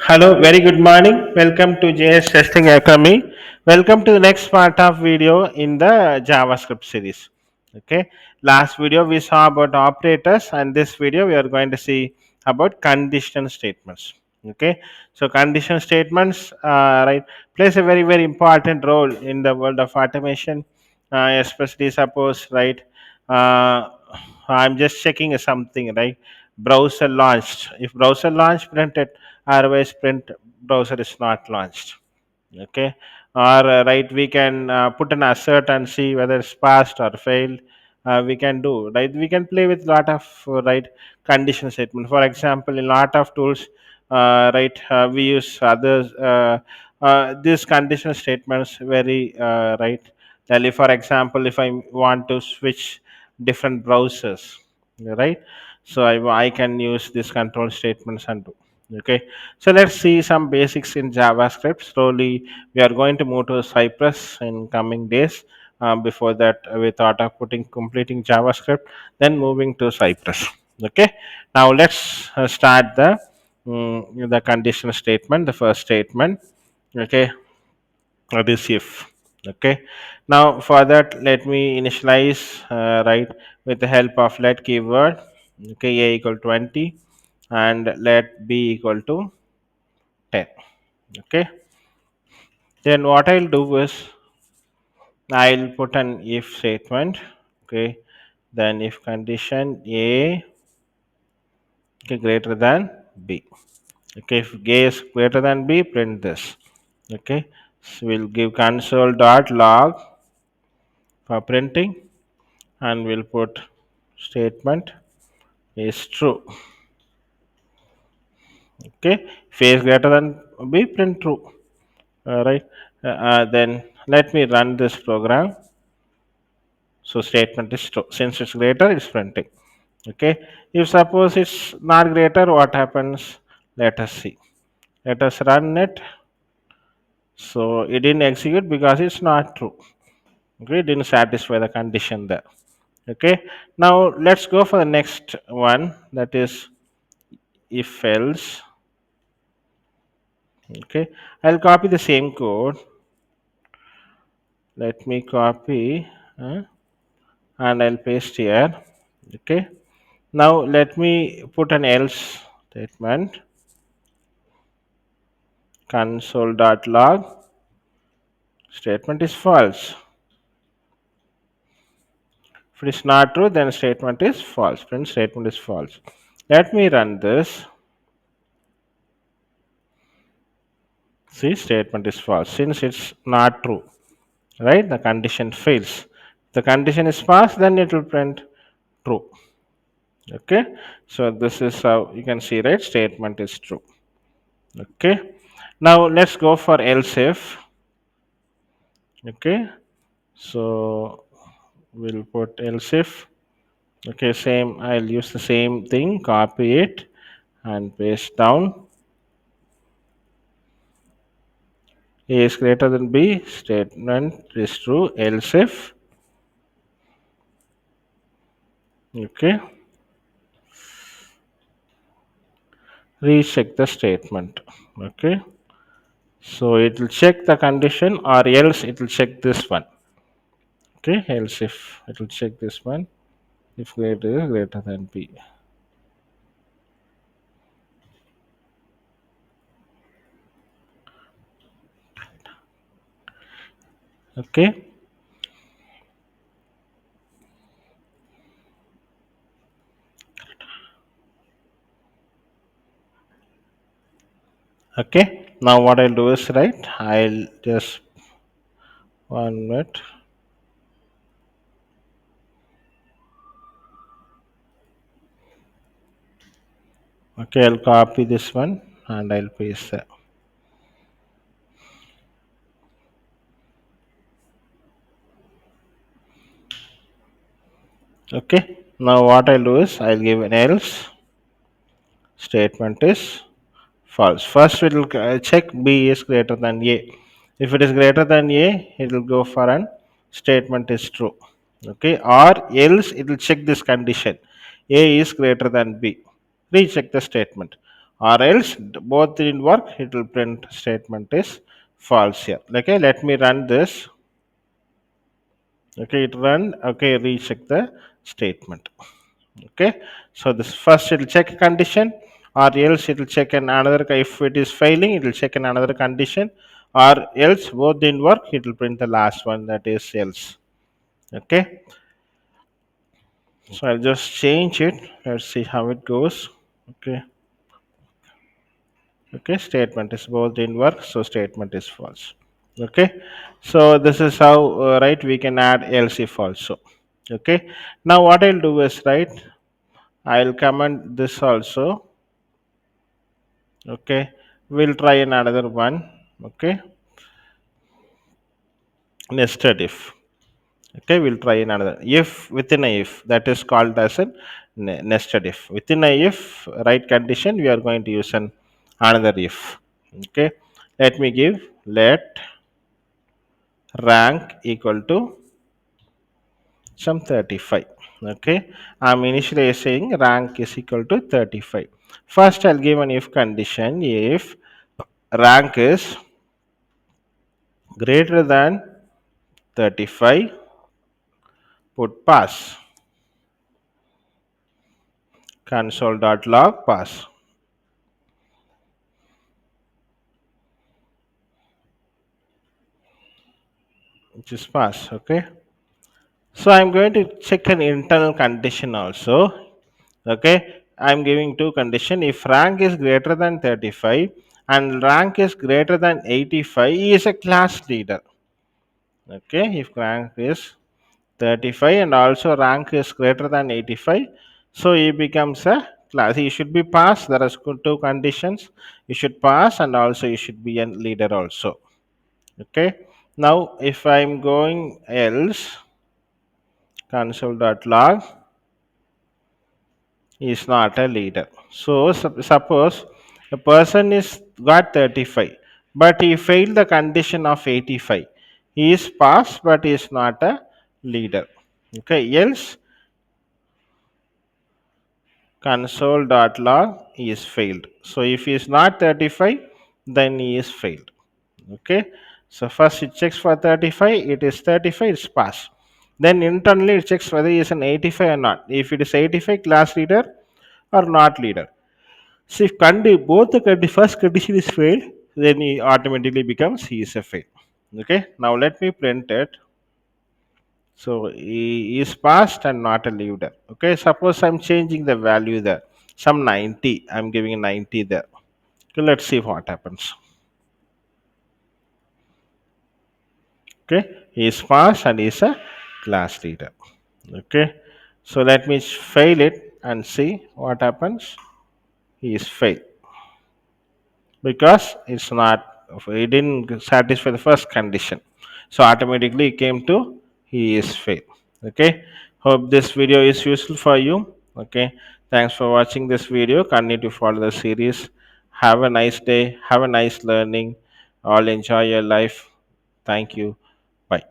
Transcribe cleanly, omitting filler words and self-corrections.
Hello, very good morning. Welcome to JS Testing Academy. Welcome to the next part of video in the JavaScript series. Okay, last video we saw about operators, and this video we are going to see about condition statements. Okay, so condition statements, right, plays a very important role in the world of automation, especially suppose, right, uh, I'm just checking something, right, browser launched. If browser launched, print it, otherwise print browser is not launched. Okay, or right, we can put an assert and see whether it's passed or failed. We can do, right, we can play with lot of right, condition statement. For example, in lot of tools, right, we use others, these condition statements very right. Tell, for example, if I want to switch different browsers, right, so I can use these control statements and do. Okay, so let's see some basics in JavaScript. Slowly, we are going to move to Cypress in coming days. Before that, we thought of completing JavaScript, then moving to Cypress. Okay, now let's start the conditional statement. The first statement. Okay, that is if. Okay, now for that, let me initialize, right, with the help of let keyword. Okay, a equal 20 and let b equal to 10. Okay, then what I'll do is I'll put an if statement. Okay, then if condition a, okay, greater than b. Okay, if a is greater than b, print this. Okay, so we'll give console dot log for printing, and we'll put statement is true. Okay, if a is greater than b, print true. Right, then let me run this program. So statement is true. Since it's greater, it's printing. Okay, if suppose it's not greater, what happens? Let us see. Let us run it. So it didn't execute because it's not true. Okay, it didn't satisfy the condition there. Okay, now let's go for the next one, that is if else. Okay, I'll copy the same code. Let me copy, and I'll paste here. Okay, now let me put an else statement. Console.log statement is false. If it is not true, then statement is false. Print statement is false. Let me run this. See, statement is false since it's not true. Right? The condition fails. The condition is false, then it will print true. Okay. So this is how you can see, right? Statement is true. Okay. Now let's go for else if. Okay. So we'll put else if. Okay, same, I'll use the same thing, copy it and paste down. A is greater than b, statement is true, else if. Okay, recheck the statement. Okay, so it will check the condition, or else it will check this one. Okay, else if it will check this one, if greater is greater than b. Okay, okay, now what I'll do is, right, I'll just 1 minute. Okay, I'll copy this one and I'll paste that. Okay, now what I'll do is I'll give an else statement is false. First it will check b is greater than a. If it is greater than a, it will go for an statement is true. Okay, or else it will check this condition, a is greater than b, recheck the statement. or else both didn't work, it will print statement is false here. Okay, let me run this. Okay, it run. Okay, recheck the statement. Okay, so this first it will check a condition, or else it will check another. If it is failing, it will check in another condition, or else both didn't work, it will print the last one, that is else. Okay, so I'll just change it. Let's see how it goes. Okay, okay, statement is both didn't work, so statement is false. Okay, so this is how right, we can add else if also. Okay, now what I'll do is, right, I'll comment this also. Okay, we'll try another one. Okay, nested if. Okay, we'll try another if within a if, that is called as a nested if. Within a if right condition, we are going to use an another if. Okay, let me give, let rank equal to some 35. Okay, I'm initially saying rank is equal to 35. First I'll give an if condition. If rank is greater than 35, put pass, console.log pass, which is pass. Okay, so I'm going to check an internal condition also. Okay, I'm giving two condition. If rank is greater than 35 and rank is greater than 85, he is a class leader. Okay, if rank is 35 and also rank is greater than 85, so he becomes a class. He should be passed. There are two conditions. You should pass and also you should be a leader also. Okay, now if I'm going else, console.log is not a leader. So suppose a person is got 35 but he failed the condition of 85. He is passed but he is not a leader. Okay, else console.log is failed. So if he is not 35, then he is failed. Okay, so first it checks for 35, it is 35, it's passed. Then internally it checks whether he is an 85 or not. If it is 85, class leader or not leader. So if both the first condition is failed, then he automatically becomes he is a fail. Okay, now let me print it. So he is passed and not a leader. Okay, suppose I'm changing the value there. Some 90. I'm giving a 90 there. Okay, let's see what happens. Okay, he is passed and he is a class leader. Okay, so let me fail it and see what happens. He is failed because it's not, it didn't satisfy the first condition. So automatically it came to he is failed. Okay, hope this video is useful for you. Okay, thanks for watching this video. Continue to follow the series. Have a nice day, have a nice learning. All enjoy your life. Thank you. Bye.